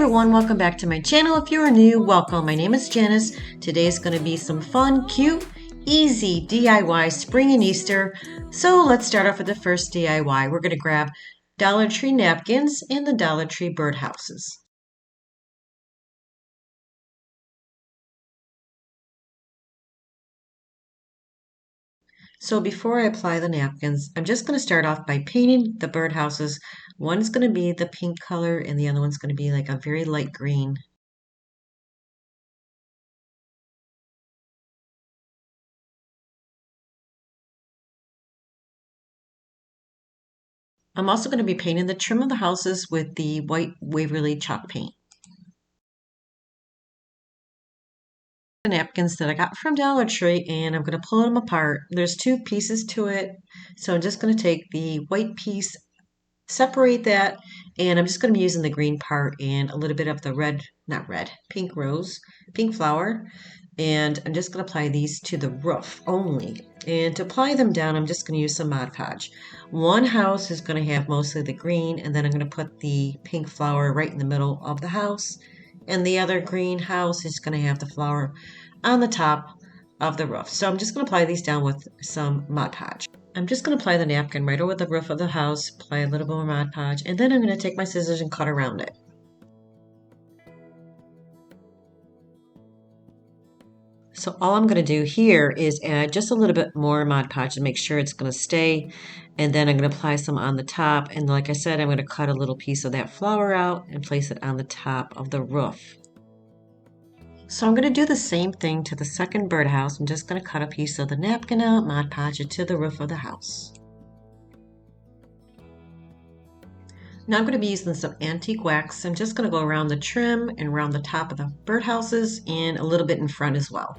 everyone, welcome back to my channel. If you are new, welcome. My name is Janice. Today is going to be some fun, cute, easy DIY spring and Easter. So let's start off with the first DIY. We're going to grab Dollar Tree napkins and the Dollar Tree birdhouses. So before I apply the napkins, I'm just going to start off by painting the birdhouses. One's going to be the pink color and the other one's going to be like a very light green. I'm also going to be painting the trim of the houses with the white Waverly chalk paint. The napkins that I got from Dollar Tree, and I'm going to pull them apart. There's two pieces to it, so I'm just going to take the white piece, separate that, and I'm just going to be using the green part and a little bit of the pink flower, and I'm just going to apply these to the roof only. And to apply them down, I'm just going to use some Mod Podge. One house is going to have mostly the green, and then I'm going to put the pink flower right in the middle of the house. And the other green house is going to have the flower on the top of the roof. So I'm just going to apply these down with some Mod Podge. I'm just going to apply the napkin right over the roof of the house, apply a little more Mod Podge, and then I'm going to take my scissors and cut around it. So all I'm going to do here is add just a little bit more Mod Podge to make sure it's going to stay. And then I'm going to apply some on the top. And like I said, I'm going to cut a little piece of that flower out and place it on the top of the roof. So I'm going to do the same thing to the second birdhouse. I'm just going to cut a piece of the napkin out, Mod Podge it to the roof of the house. Now I'm going to be using some antique wax. I'm just going to go around the trim and around the top of the birdhouses and a little bit in front as well.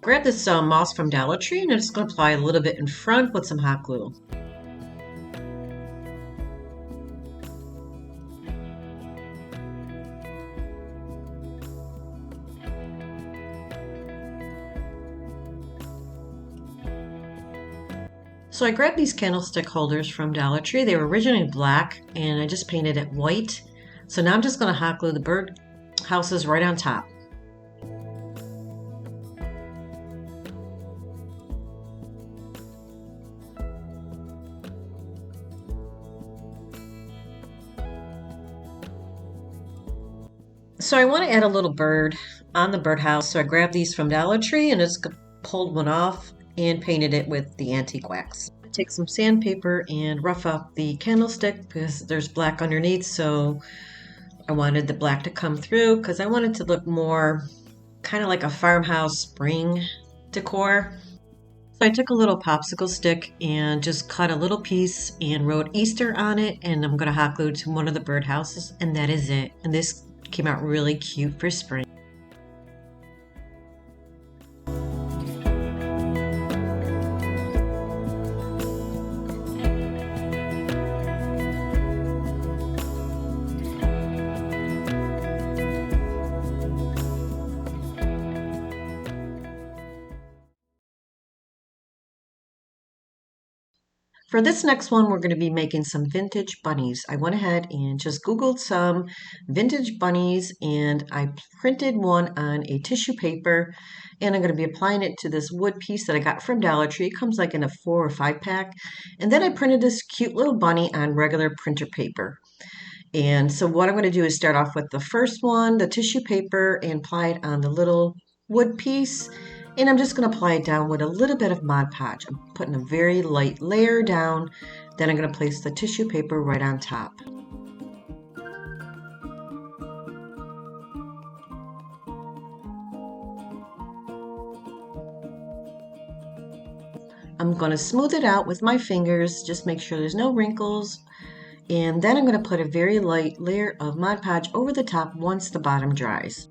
Grab this moss from Dollar Tree and I'm just going to apply a little bit in front with some hot glue. So I grabbed these candlestick holders from Dollar Tree. They were originally black and I just painted it white. So now I'm just going to hot glue the bird houses right on top. So I want to add a little bird on the birdhouse. So I grabbed these from Dollar Tree and just pulled one off and painted it with the antique wax. Take some sandpaper and rough up the candlestick because there's black underneath, so I wanted the black to come through because I wanted to look more kind of like a farmhouse spring decor. So I took a little popsicle stick and just cut a little piece and wrote Easter on it, and I'm going to hot glue to one of the birdhouses, and that is it. And this came out really cute for spring. For this next one, we're going to be making some vintage bunnies. I went ahead and just Googled some vintage bunnies and I printed one on a tissue paper, and I'm going to be applying it to this wood piece that I got from Dollar Tree. It comes like in a 4 or 5 pack. And then I printed this cute little bunny on regular printer paper. And so what I'm going to do is start off with the first one, the tissue paper, and apply it on the little wood piece. And I'm just going to apply it down with a little bit of Mod Podge. I'm putting a very light layer down. Then I'm going to place the tissue paper right on top. I'm going to smooth it out with my fingers, just make sure there's no wrinkles. And then I'm going to put a very light layer of Mod Podge over the top once the bottom dries.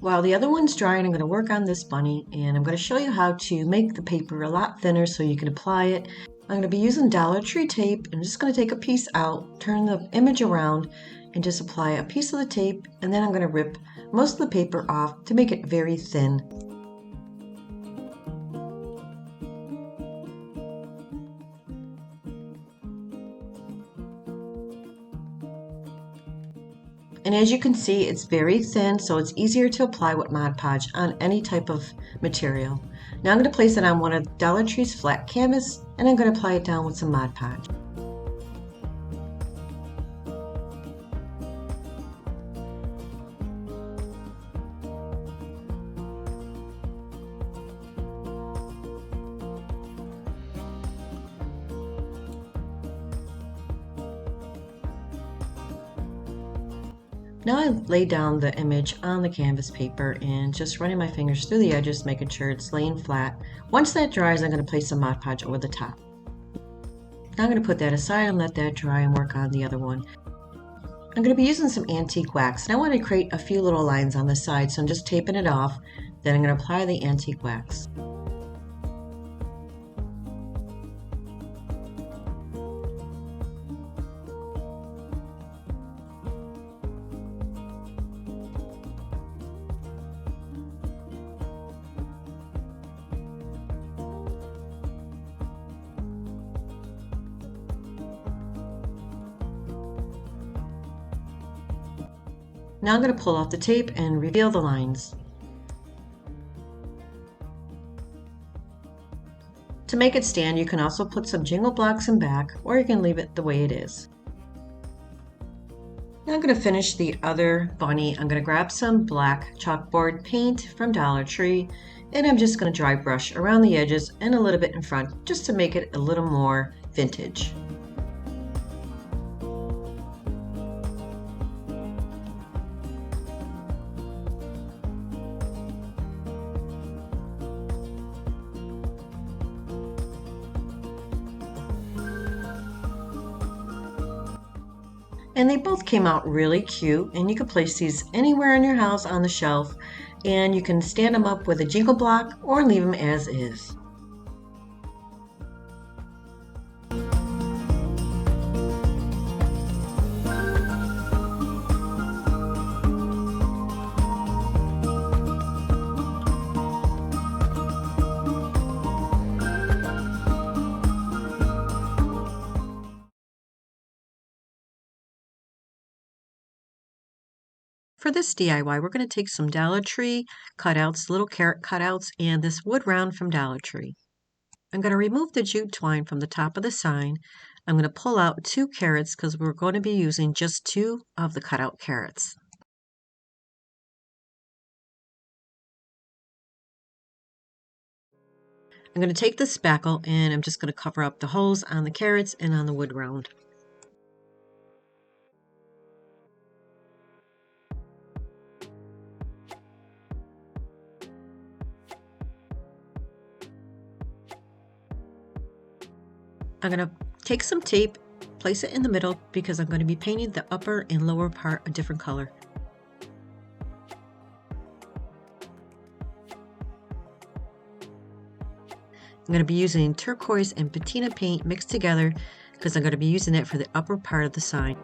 While the other one's drying, I'm going to work on this bunny, and I'm going to show you how to make the paper a lot thinner so you can apply it I'm going to be using Dollar Tree tape. I'm just going to take a piece out, turn the image around, and just apply a piece of the tape, and then I'm going to rip most of the paper off to make it very thin. And as you can see, it's very thin, so it's easier to apply with Mod Podge on any type of material. Now I'm going to place it on one of Dollar Tree's flat canvas, and I'm going to apply it down with some Mod Podge. Now I lay down the image on the canvas paper and just running my fingers through the edges, making sure it's laying flat. Once that dries, I'm going to place some Mod Podge over the top. Now I'm going to put that aside and let that dry and work on the other one. I'm going to be using some antique wax, and I want to create a few little lines on the side, so I'm just taping it off. Then I'm going to apply the antique wax. Now I'm going to pull off the tape and reveal the lines. To make it stand, you can also put some jingle blocks in back, or you can leave it the way it is. Now I'm going to finish the other bunny. I'm going to grab some black chalkboard paint from Dollar Tree, and I'm just going to dry brush around the edges and a little bit in front, just to make it a little more vintage. And they both came out really cute, and you can place these anywhere in your house on the shelf, and you can stand them up with a jingle block or leave them as is. For this DIY, we're going to take some Dollar Tree cutouts, little carrot cutouts, and this wood round from Dollar Tree. I'm going to remove the jute twine from the top of the sign. I'm going to pull out 2 carrots because we're going to be using just 2 of the cutout carrots. I'm going to take the spackle and I'm just going to cover up the holes on the carrots and on the wood round. I'm going to take some tape, place it in the middle because I'm going to be painting the upper and lower part a different color. I'm going to be using turquoise and patina paint mixed together because I'm going to be using it for the upper part of the sign.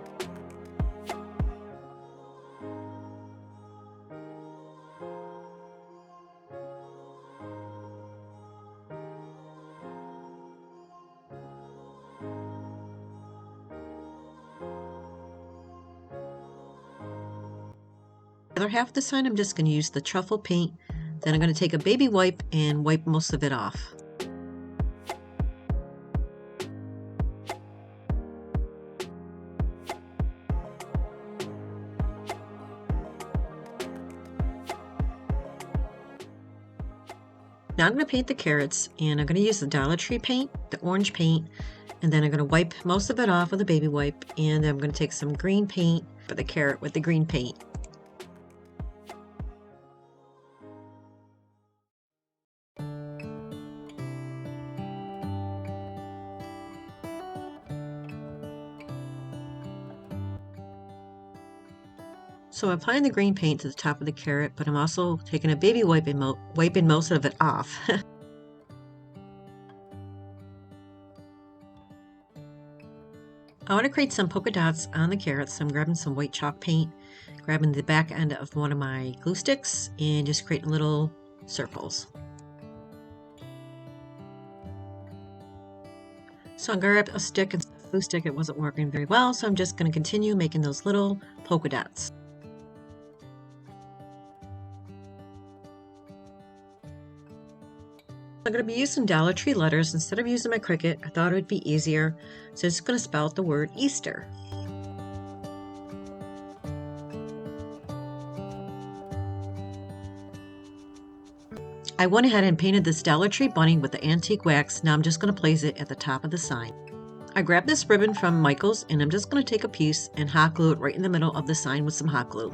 The other half of the sign, I'm just going to use the truffle paint. Then I'm going to take a baby wipe and wipe most of it off. Now I'm going to paint the carrots, and I'm going to use the Dollar Tree paint, the orange paint, and then I'm going to wipe most of it off with a baby wipe, and I'm going to take some green paint for the carrot with the green paint. So I'm applying the green paint to the top of the carrot, but I'm also taking a baby wipe and wiping most of it off. I want to create some polka dots on the carrots, so I'm grabbing some white chalk paint, grabbing the back end of one of my glue sticks, and just creating little circles. So I grabbed a stick and a glue stick. It wasn't working very well, so I'm just going to continue making those little polka dots. I'm going to be using Dollar Tree letters instead of using my Cricut. I thought it would be easier, so I'm just going to spell out the word Easter. I went ahead and painted this Dollar Tree bunny with the antique wax. Now I'm just going to place it at the top of the sign. I grabbed this ribbon from Michael's, and I'm just going to take a piece and hot glue it right in the middle of the sign with some hot glue.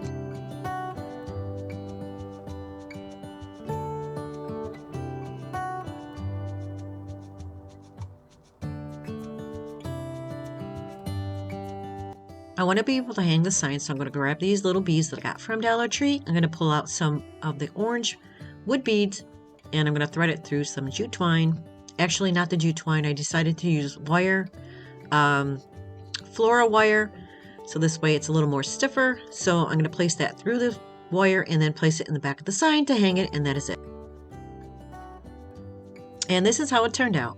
I want to be able to hang the sign, so I'm going to grab these little beads that I got from Dollar Tree. I'm going to pull out some of the orange wood beads, and I'm going to thread it through some jute twine. Actually, not the jute twine. I decided to use wire, floral wire, so this way it's a little more stiffer. So I'm going to place that through the wire and then place it in the back of the sign to hang it, and that is it. And this is how it turned out.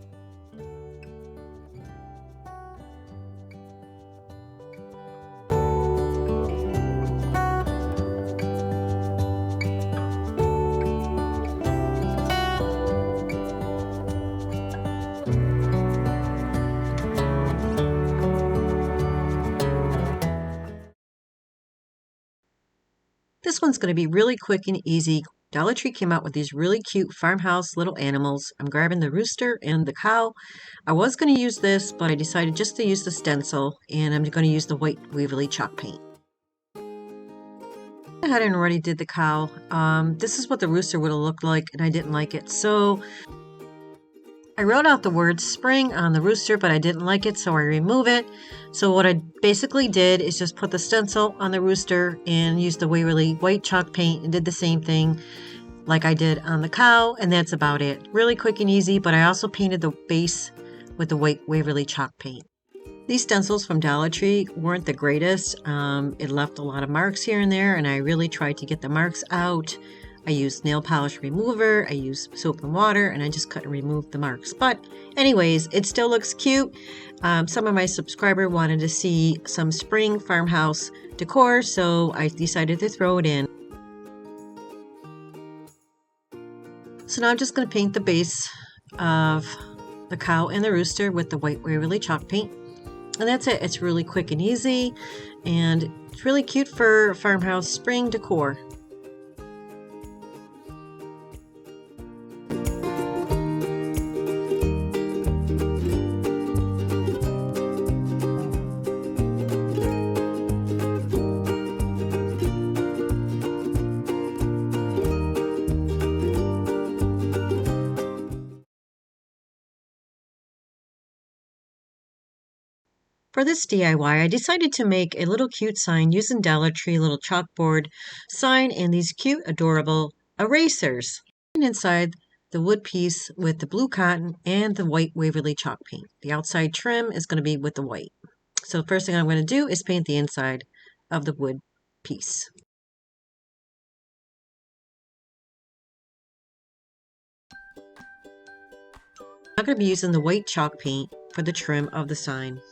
This one's going to be really quick and easy. Dollar Tree came out with these really cute farmhouse little animals. I'm grabbing the rooster and the cow. I was going to use this, but I decided just to use the stencil, and I'm going to use the white Waverly chalk paint. I had already did the cow. This is what the rooster would have looked like, and I didn't like it. So I wrote out the word spring on the rooster, but I didn't like it, so I remove it. So what I basically did is just put the stencil on the rooster and used the Waverly white chalk paint and did the same thing like I did on the cow, and that's about it. Really quick and easy, but I also painted the base with the white Waverly chalk paint. These stencils from Dollar Tree weren't the greatest. It left a lot of marks here and there, and I really tried to get the marks out. I used nail polish remover, I used soap and water, and I just cut and removed the marks. But anyways, it still looks cute. Some of my subscribers wanted to see some spring farmhouse decor, so I decided to throw it in. So now I'm just going to paint the base of the cow and the rooster with the white Waverly chalk paint. And that's it. It's really quick and easy, and it's really cute for farmhouse spring decor. For this DIY, I decided to make a little cute sign using Dollar Tree little chalkboard sign and these cute, adorable erasers. And inside the wood piece with the blue cotton and the white Waverly chalk paint. The outside trim is going to be with the white. So the first thing I'm going to do is paint the inside of the wood piece. I'm going to be using the white chalk paint for the trim of the sign.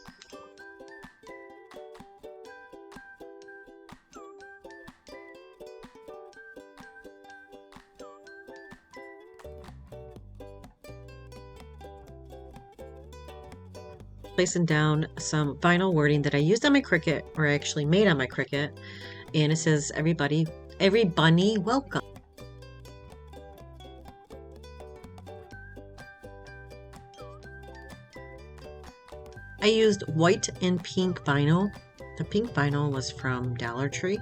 Placing down some vinyl wording that I used on my Cricut, or I actually made on my Cricut, and it says every bunny welcome. I used white and pink vinyl. The pink vinyl was from Dollar Tree.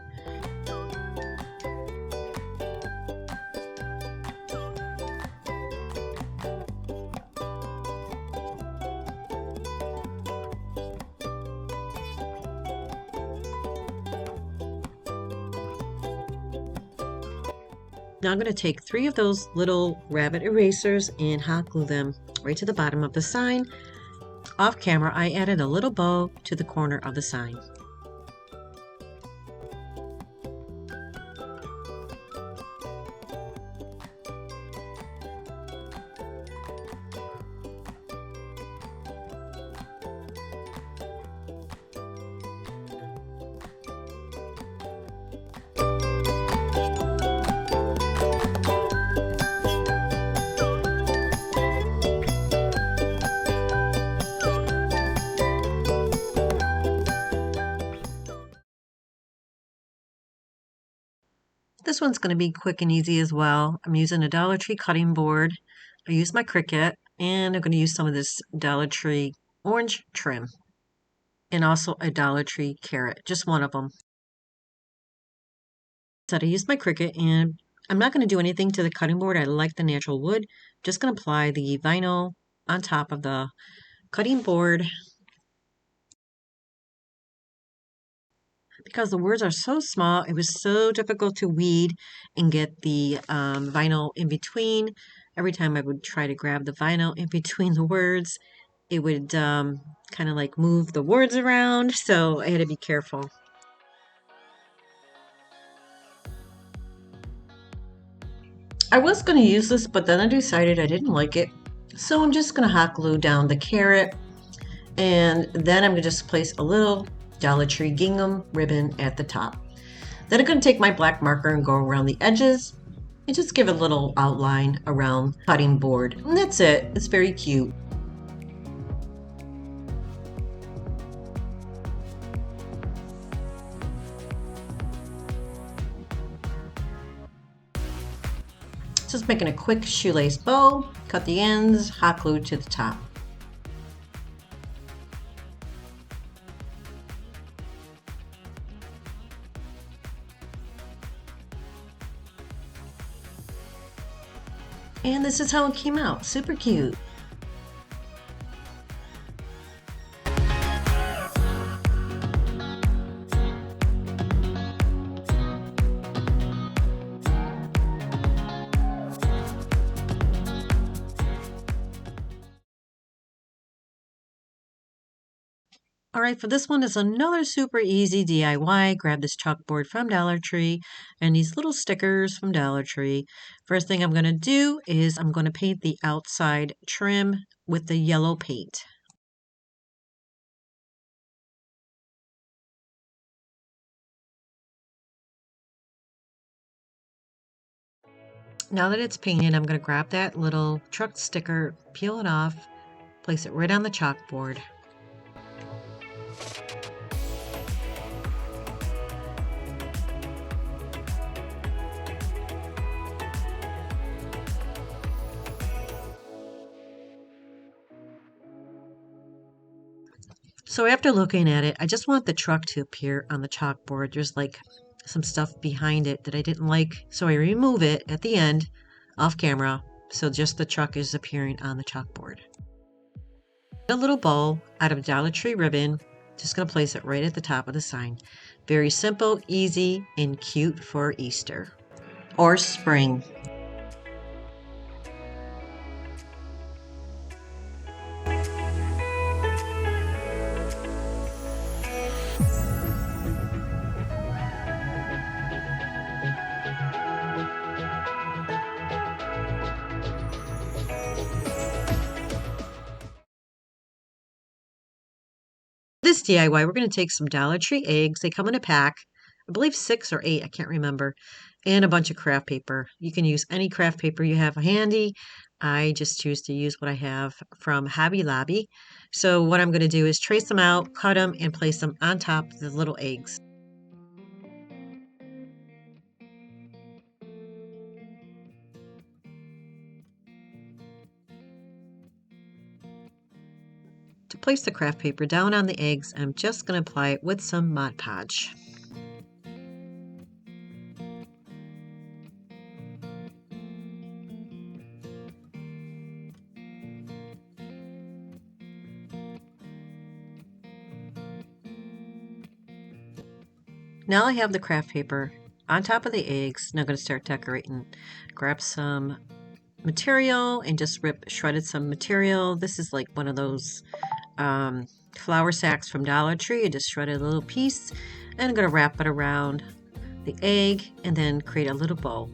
Now I'm going to take 3 of those little rabbit erasers and hot glue them right to the bottom of the sign. Off camera, I added a little bow to the corner of the sign. This one's going to be quick and easy as well. I'm using a Dollar Tree cutting board. I use my Cricut, and I'm going to use some of this Dollar Tree orange trim, and also a Dollar Tree carrot, just one of them. So I use my Cricut, and I'm not going to do anything to the cutting board. I like the natural wood. Just going to apply the vinyl on top of the cutting board. Because the words are so small, it was so difficult to weed and get the vinyl in between. Every time I would try to grab the vinyl in between the words, it would kind of like move the words around, so I had to be careful. I was going to use this, but then I decided I didn't like it, so I'm just going to hot glue down the carrot, and then I'm going to just place a little Dollar Tree gingham ribbon at the top. Then I'm going to take my black marker and go around the edges and just give a little outline around the cutting board. And that's it. It's very cute. Just making a quick shoelace bow, cut the ends, hot glue to the top. And this is how it came out. Super cute. All right, for this one is another super easy DIY. Grab this chalkboard from Dollar Tree and these little stickers from Dollar Tree. First thing I'm going to do is I'm going to paint the outside trim with the yellow paint. Now that it's painted, I'm going to grab that little truck sticker, peel it off, place it right on the chalkboard. So after looking at it, I just want the truck to appear on the chalkboard. There's like some stuff behind it that I didn't like, so I remove it at the end off camera, so just the truck is appearing on the chalkboard. A little bow out of Dollar Tree ribbon, just going to place it right at the top of the sign. Very simple, easy, and cute for Easter or spring. This DIY, we're going to take some Dollar Tree eggs. They come in a pack, I believe 6 or 8, I can't remember, and a bunch of craft paper. You can use any craft paper you have handy. I just choose to use what I have from Hobby Lobby. So what I'm going to do is trace them out, cut them, and place them on top of the little eggs. To place the craft paper down on the eggs, I'm just going to apply it with some Mod Podge. Now I have the craft paper on top of the eggs. Now I'm going to start decorating. Grab some material and just shredded some material. This is like one of those flour sacks from Dollar Tree. I just shredded a little piece, and I'm going to wrap it around the egg and then create a little bow.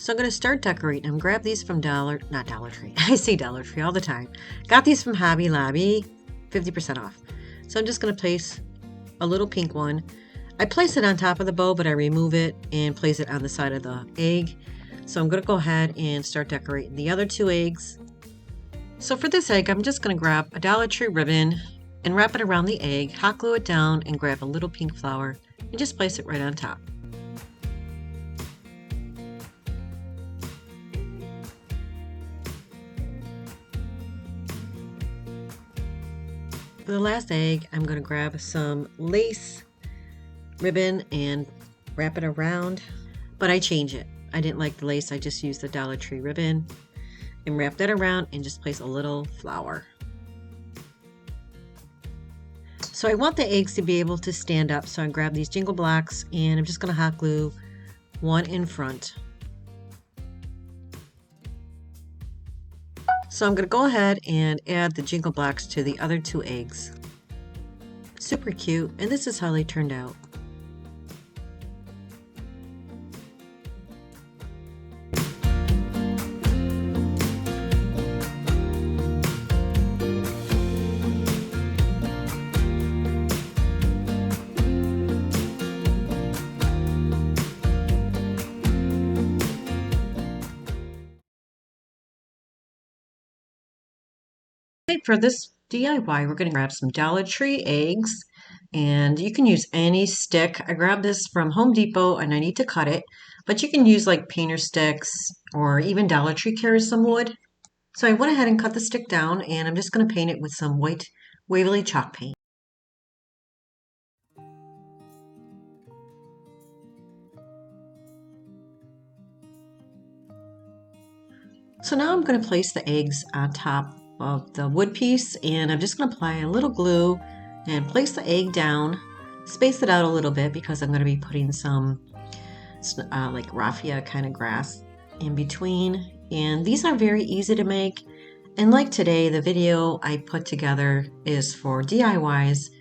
So I'm going to start decorating. I'm grab these from not Dollar Tree. I say Dollar Tree all the time. Got these from Hobby Lobby, 50% off. So I'm just going to place a little pink one. I place it on top of the bow, but I remove it and place it on the side of the egg. So I'm going to go ahead and start decorating the other 2 eggs. So for this egg, I'm just going to grab a Dollar Tree ribbon and wrap it around the egg, hot glue it down, and grab a little pink flower and just place it right on top. For the last egg, I'm going to grab some lace ribbon and wrap it around, but I change it. I didn't like the lace, I just used the Dollar Tree ribbon and wrap that around and just place a little flower. So I want the eggs to be able to stand up, so I grab these jingle blocks and I'm just going to hot glue one in front. So I'm going to go ahead and add the jingle blocks to the other 2 eggs. Super cute, and this is how they turned out. For this DIY, we're going to grab some Dollar Tree eggs, and you can use any stick. I grabbed this from Home Depot and I need to cut it, but you can use like painter sticks, or even Dollar Tree carries some wood. So I went ahead and cut the stick down, and I'm just going to paint it with some white Waverly chalk paint. So now I'm going to place the eggs on top of the wood piece, and I'm just going to apply a little glue and place the egg down, space it out a little bit because I'm going to be putting some like raffia kind of grass in between. And these are very easy to make, and like today, the video I put together is for DIYs.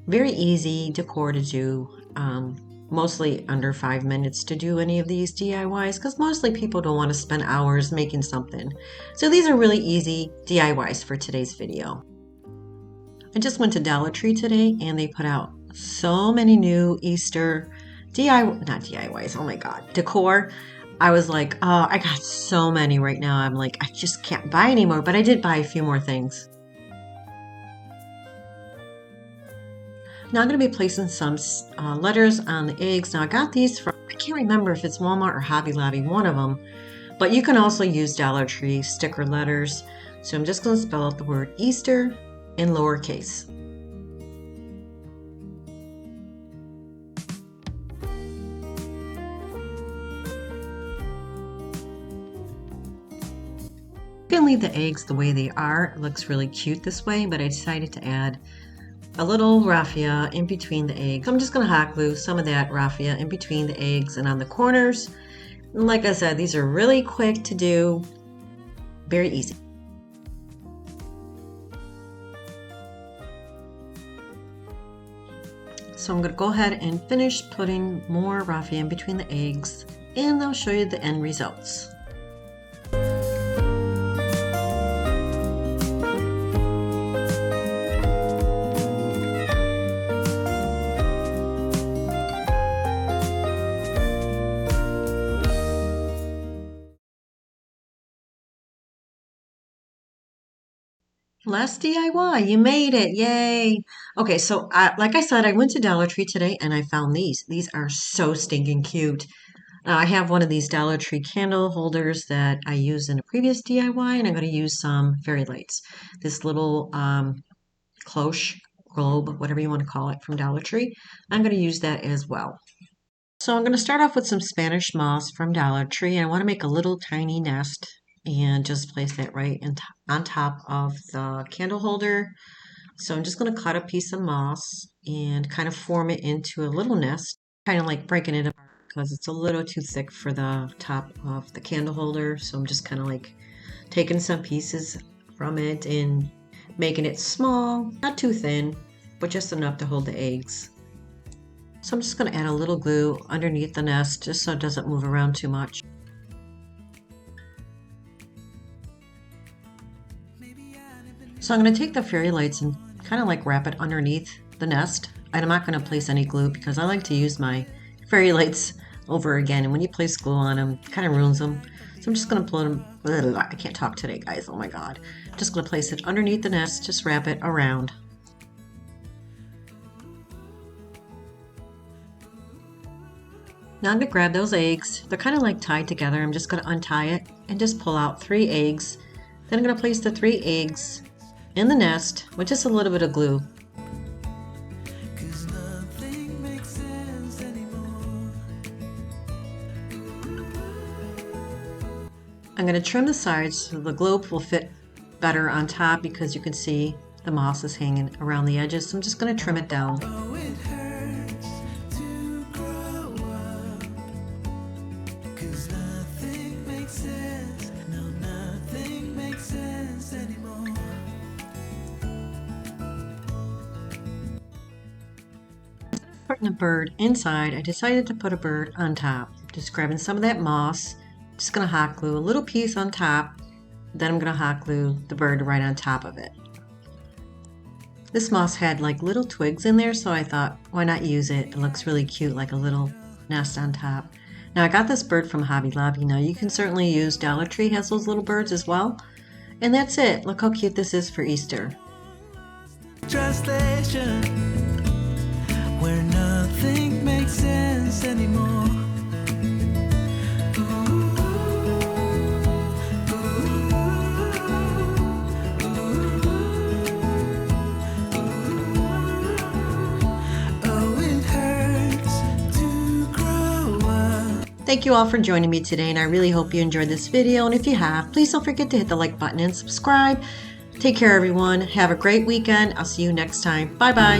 Very easy decor to do, mostly under 5 minutes to do any of these DIYs, because mostly people don't want to spend hours making something. So these are really easy DIYs for today's video. I just went to Dollar Tree today and they put out so many new Easter DIYs, oh my god, decor. I was like, oh, I got so many right now. I'm like, I just can't buy anymore, but I did buy a few more things. Now I'm going to be placing some letters on the eggs. Now I got these from, I can't remember if it's Walmart or Hobby Lobby, one of them. But you can also use Dollar Tree sticker letters. So I'm just going to spell out the word Easter in lowercase. You can leave the eggs the way they are. It looks really cute this way, but I decided to add a little raffia in between the eggs. I'm just going to hot glue some of that raffia in between the eggs and on the corners. And like I said, these are really quick to do, very easy. So I'm going to go ahead and finish putting more raffia in between the eggs, and I'll show you the end results. Last DIY, you made it, yay. Okay, so like I said, I went to Dollar Tree today and I found these. These are so stinking cute. I have one of these Dollar Tree candle holders that I used in a previous DIY, and I'm going to use some fairy lights. This little cloche, globe, whatever you want to call it, from Dollar Tree. I'm going to use that as well. So I'm going to start off with some Spanish moss from Dollar Tree. I want to make a little tiny nest and just place that right on top of the candle holder. So I'm just going to cut a piece of moss and kind of form it into a little nest, kind of like breaking it apart because it's a little too thick for the top of the candle holder. So I'm just kind of like taking some pieces from it and making it small, not too thin, but just enough to hold the eggs. So I'm just going to add a little glue underneath the nest just so it doesn't move around too much. So I'm going to take the fairy lights and kind of like wrap it underneath the nest. And I'm not going to place any glue because I like to use my fairy lights over again. And when you place glue on them, it kind of ruins them. So I'm just going to put them, I can't talk today, guys. Oh my God. I'm just going to place it underneath the nest, just wrap it around. Now I'm going to grab those eggs. They're kind of like tied together. I'm just going to untie it and just pull out 3 eggs. Then I'm going to place the 3 eggs in the nest with just a little bit of glue. I'm going to trim the sides so the globe will fit better on top because you can see the moss is hanging around the edges. So I'm just going to trim it down. Putting a bird inside, I decided to put a bird on top. Just grabbing some of that moss, just going to hot glue a little piece on top, then I'm going to hot glue the bird right on top of it. This moss had like little twigs in there, so I thought, why not use it? It looks really cute, like a little nest on top. Now I got this bird from Hobby Lobby. Now you can certainly use Dollar Tree, has those little birds as well. And that's it. Look how cute this is for Easter. Translation, where nothing makes sense anymore. Thank you all for joining me today, and I really hope you enjoyed this video. And if you have, please don't forget to hit the like button and subscribe. Take care, everyone. Have a great weekend. I'll see you next time. Bye-bye.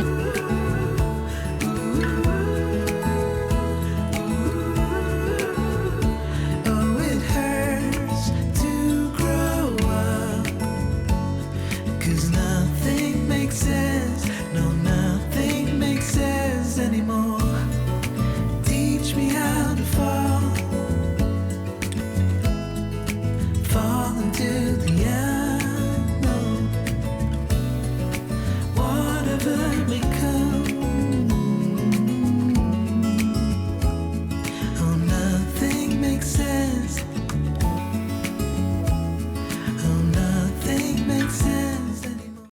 Whatever may come.